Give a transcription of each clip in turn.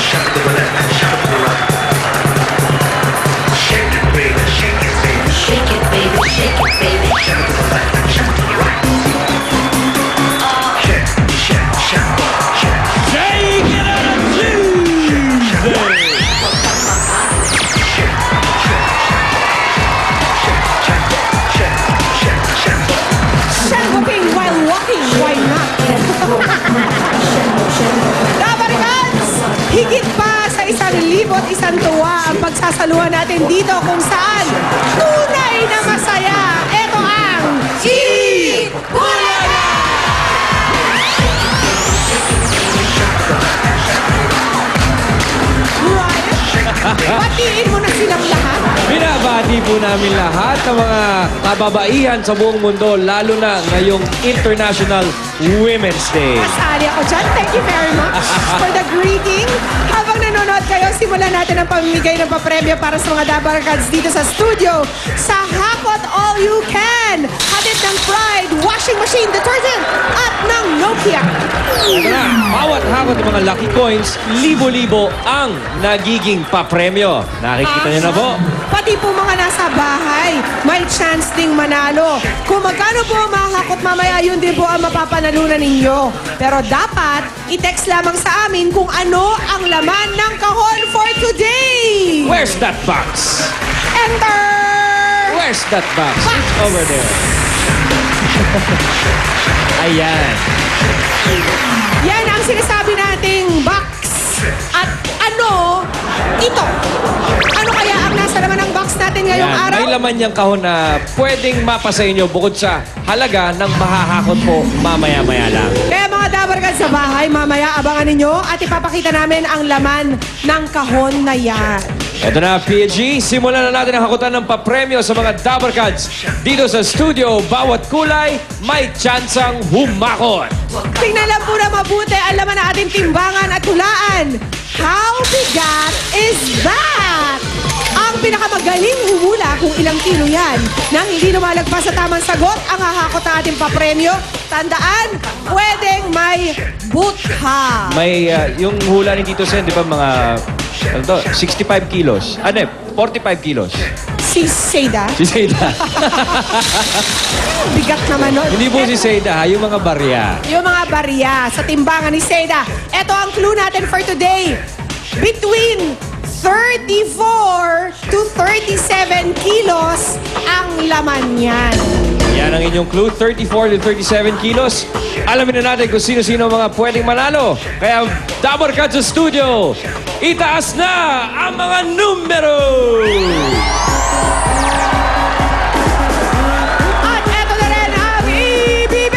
Shake to the left and shake to the right. Shake it, baby, shake it, baby. Shake it, baby, shake it, baby. Shake to the left and shake to the right. Shake, shake, shake, shake. Shake it on a Tuesday! Shanghoping while walking, why not? Dabarkans, higit pa sa 1,001 tuwa ang pagsasaluhan natin dito kung saan tunay na masaya. Ito ang Eat Bulaga! Ryan, batiin mo na silang lahat. Binabati po namin lahat ng mga kababaihan sa buong mundo, lalo na ngayong International Women's Day. Kasali ako dyan. Thank you very much for the greeting. Habang nanonood kayo, simulan natin ang pamimigay ng papremyo para sa mga Dabarkads dito sa studio. Sa Hakot All You Can, hatid ng Pride, washing machine, detergent, at ng Nokia. Ito na, bawat hakot ng mga lucky coins, libo-libo ang nagiging papremyo. Nakikita niyo na po. Pati po mga nasa bahay, may chance ding manalo. Kung magkano po ang mahakot mamaya, yun din po ang mapapanalunan ninyo. Pero dapat, i-text lamang sa amin kung ano ang laman ng kahon for today. Where's that box? Enter! Where's that box? Box. Over there. Ayan. Yan ang sinasabi nating box. At ano ito? Ano kaya ang nasa laman ng box natin ngayong Ayan. araw? May laman niyang kahon na pwedeng mapa sa inyo bukod sa halaga ng mahahakot po mamaya-maya lang. Kaya mga Dabarkads sa bahay, mamaya abangan ninyo at ipapakita namin ang laman ng kahon na yan. Ito na, PG. Simulan na natin ang hakutan ng papremyo sa mga Dabarkads. Dito sa studio, bawat kulay may tsansang humakot. Tingnan lang po na mabuti ang laman ng ating timbangan at hulaan. How bigat is that? Ang pinakamagaling humula kung ilang kilo yan. Nang hindi lumalagpas sa tamang sagot, ang hahakot ng ating papremyo. Tandaan, pwedeng may butha. May, yung hula ni Tito Sen, di ba mga, ano to, 65 kilos. Ano 45 kilos. Si Seda. Si Seda. Bigat naman nun. Hindi po si Seda, ha? Yung mga barya. Yung mga barya sa timbangan ni Seda. Ito ang clue natin for today. Between 34 to 37 kilos ang laman niyan. Yan ang inyong clue, 34 to 37 kilos. Alamin na natin kung sino-sino ang mga pwedeng manalo. Kaya Dabarkads sa studio, itaas na ang mga numero! At eto na rin ang ibibig!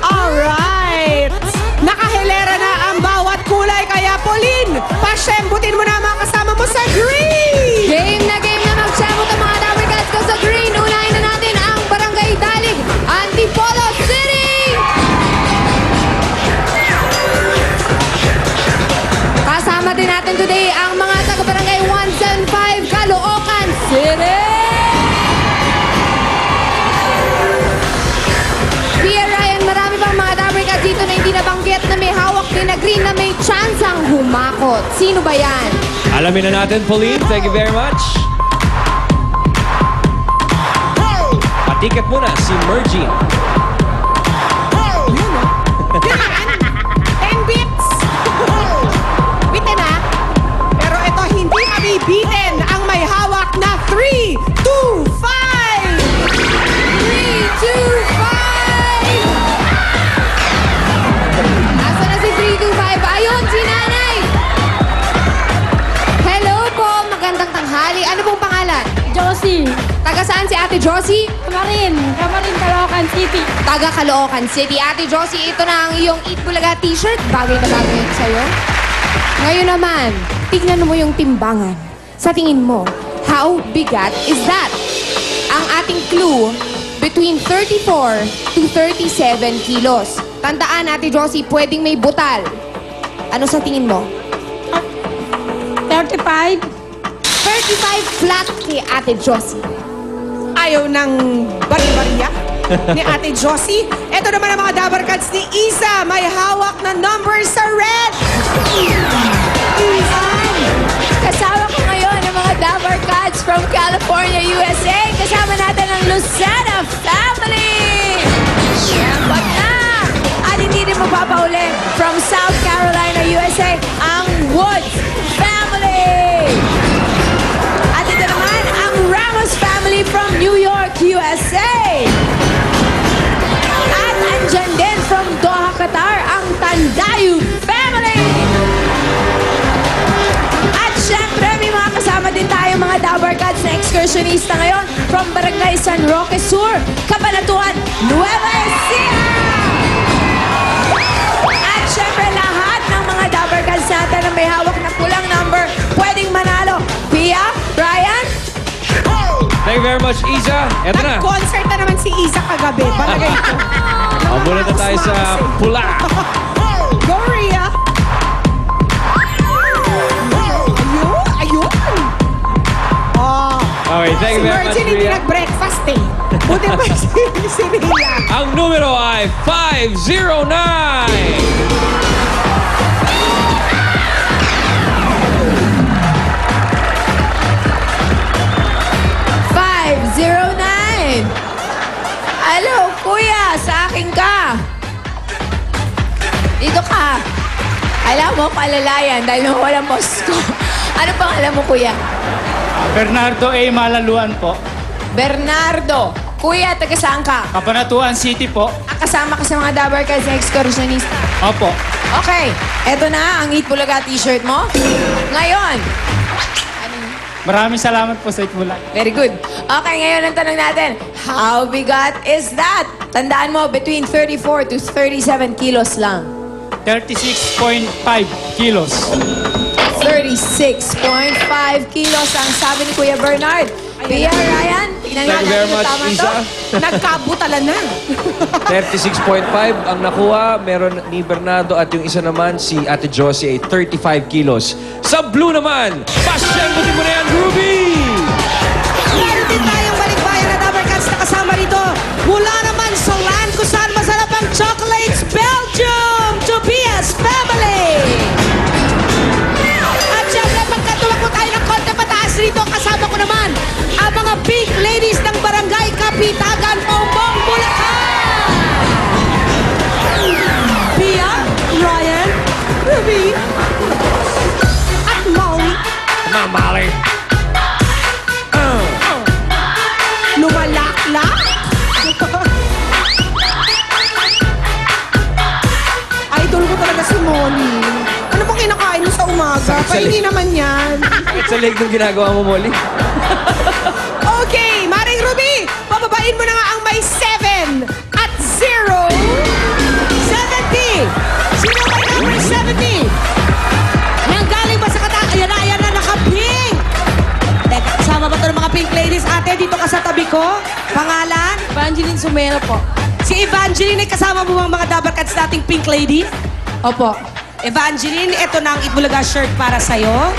Alright! Nakahilera na ang bawat kulay, kaya Pauline, pasyembutin mo na ang mga kasama mo sa green! Game na magsamot ang mga Dabarkads ko sa green. Unahin na natin ang Barangay Dalig, Antipolo City! Kasama din natin today ang mga taga-Barangay 175, Caloocan City! Pierre Ryan, marami pang mga Dabarkads dito na hindi nabanggit na may hawak din na green na may chance ang humakot. Sino ba yan? Alamin na natin, Pauline. Thank you very much. Patiket muna si Mergin. 10 bits! Bitin na. Pero ito, hindi mabibitin ang may hawak na 3, 2, 5! 3, 2, 5! Asa na si 3, 2, 5? Ayun, si Nanay! Hello po, magandang tanghali. Ano pong pangalan? Josie, Taga saan si Ate Josie? Kamarin, Caloocan City. Taga Caloocan City. Ate Josie, ito na ang iyong Eat Bulaga t-shirt. Bagay na bagay ito sa'yo. Ngayon naman, tignan mo yung timbangan. Sa tingin mo, how bigat is that? Ang ating clue, between 34 to 37 kilos. Tandaan, Ate Josie, pwedeng may butal. Ano sa tingin mo? 35, 25 flat kay Ate Josie. Ayaw ng bari-bariya ni Ate Josie. Ito naman ang mga Dabar Cats ni Isa. May hawak na number sa red. Ivan! Kasama ko ngayon ang mga Dabar Cats from California, USA. Kasama natin ang Lucena family! Siyempre na! At hindi rin mapapauli from South Carolina, USA, ang Woods family! At ito naman ang Ramos family from New York, USA! At andyan din from Doha, Qatar, ang Tandayu family! At syempre, may mga kasama din tayo mga Dabar Cats na excursionista ngayon from Barangay San Roque Sur, Cabanatuan, Nueva Ecija! At syempre, lahat ng mga Dabar Cats natin na may hawak na pulang number, pwedeng manalo. Pia, Brian, Thank you very much, Isa. Eto na. Nag-concert na naman si Isa kagabi. Palagay ko. Mabulat na tayo sa pula. Go, Rhea! Ayun! Ayun! Oh. Okay, thank you Si very much, Virgin hindi Rhea. nag-breakfast eh. Buti pa si Rhea. Ang numero ay 509. Hello, kuya, sa akin ka. Dito ka. Alam mo, palalayan dahil walang boss ko. Ano pang alam mo, kuya? Bernardo A. Malaluan po. Bernardo. Kuya, taga saan ka? Cabanatuan City po. Kasama ka sa mga Dabar Cats na excursionista. Opo. Okay, eto na ang Eat Bulaga t-shirt mo. Ngayon, Maraming salamat po sa Itbula. very good. Okay, ngayon ang tanong natin, how bigat is that? Tandaan mo, between 34 to 37 kilos lang. 36.5 kilos. 36.5 kilos ang sabi ni Kuya Bernard. Pia, Ryan, tingnan Thank you very natin much, tama Isa. to. Nagkabutalan na. 36.5 ang nakuha. Meron ni Bernardo at yung isa naman si Ate Josie ay 35 kilos. Sa blue naman, pasyembutin mo na yan, Ruby! Meron din tayong balikbayan na Dabar Cats na kasama rito. Mula naman sa land kung saan masarap ang chocolates, Belgium, Tobias family. At syempre, pagkatulak mo tayo ng konti pataas rito, kasama ko naman ang mga big ladies ng Barangay Kapitagan, Bongbong, Bulacan. Pia, Ryan, Ruby, at Molly. Mamali. Lumalakla? Idol ko talaga si Molly. Ano bang kinakain mo sa umaga? Sakit sa Hindi leg. naman yan. Bakit sa leg ng ginagawa mo, Molly? Okay, Maring Ruby, pababain mo na nga ang may 7 at 0. 70. Sino may number 70? Nang galing ba sa kata? Ayan na, naka-pink. Teka, kasama ba ito ng mga pink ladies? Ate, dito ka sa tabi ko. Pangalan? Evangeline Sumero po. Si Evangeline, ay kasama mo bang mga Dabar Cats nating pink lady? Opo. Evangeline, ito na ang Itbulaga shirt para sa'yo.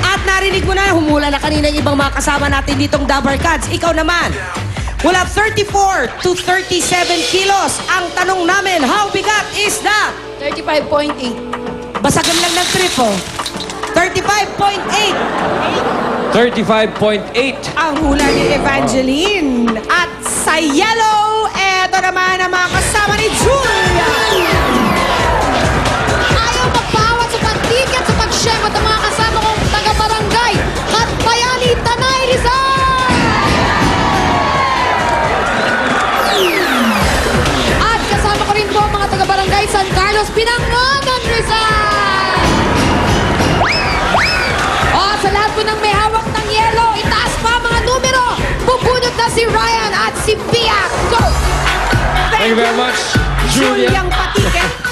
At narinig mo na, humula na kanina yung ibang mga kasama natin ditong Dabar Cats. Ikaw naman, mula 34 to 37 kilos. Ang tanong namin, how bigat is that? 35.8. Basagan lang ng trip, oh. 35.8 35.8. ang hula ni Evangeline. At sa yellow, eto naman ang mga kasama ni Julia. Ayaw magpahawat sa pagtiket sa pagsyemot ang mga kasama kong taga-barangay at Bayani Tanay Rizal! At kasama ko rin po ang mga taga-barangay San Carlos, Binangonan Rizal! Sa lahat po ng may hawak ng yellow, itaas pa ang mga numero! Bubunot na si Ryan at si Pia! Go! Thank you very much, Julia. Juliang Patiket.